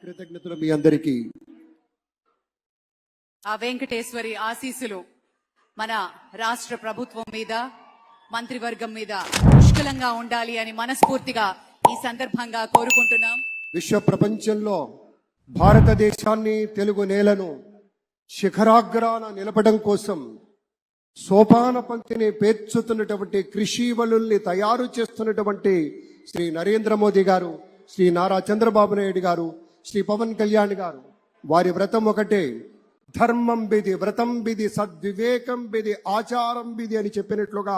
కృతజ్ఞతలు మీ అందరికీ. ఆ వెంకటేశ్వరి ఆశీస్సులు మన రాష్ట్ర ప్రభుత్వం మీద, మంత్రివర్గం మీద పుష్కలంగా ఉండాలి అని మనస్ఫూర్తిగా ఈ సందర్భంగా కోరుకుంటున్నాం. విశ్వ ప్రపంచంలో భారతదేశాన్ని, తెలుగు నేలను శిఖరాగ్రాన నిలపడం కోసం సోపాన పంక్తిని పేర్చుతున్నటువంటి కృషివలుల్ని తయారు చేస్తున్నటువంటి శ్రీ నరేంద్ర మోదీ గారు, శ్రీ నారా చంద్రబాబు నాయుడు గారు, శ్రీ పవన్ కళ్యాణ్ గారు, వారి వ్రతం ఒకటే, ధర్మం బిది, వ్రతం బిది, సద్వివేకం బిది, ఆచారం బిది అని చెప్పినట్లుగా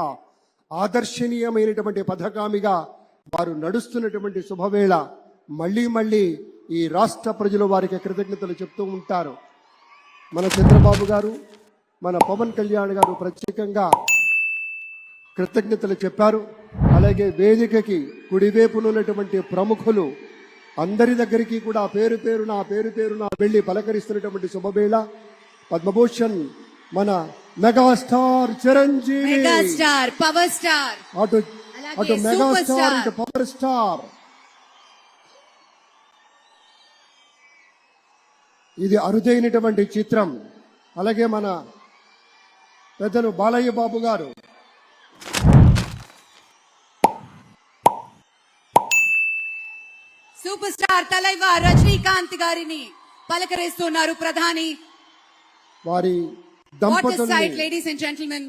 ఆదర్శనీయమైనటువంటి పథకామిగా వారు నడుస్తున్నటువంటి శుభవేళ. మళ్ళీ మళ్ళీ ఈ రాష్ట్ర ప్రజలు వారికి కృతజ్ఞతలు చెప్తూ ఉంటారు. మన చంద్రబాబు గారు, మన పవన్ కళ్యాణ్ గారు ప్రత్యేకంగా కృతజ్ఞతలు చెప్పారు. అలాగే వేదికకి కుడివైపునున్నటువంటి ప్రముఖులు అందరి దగ్గరికి కూడా పేరు పేరున వెళ్లి పలకరిస్తున్నటువంటి శుభవేళ. పద్మభూషణ్ మన megastar Chiranjeevi, megastar power star, అటు మెగాస్టార్ ఇటు పవర్ స్టార్. ఇది అరుదైనటువంటి చిత్రం. అలాగే మన పెద్దలు బాలయ్య బాబు గారు, సూపర్ స్టార్ తలైవా రజనీకాంత్ గారిని పలకరిస్తున్నారు ప్రధాని. వారి దంపతులు లేడీస్ అండ్ జెంటిల్మెన్,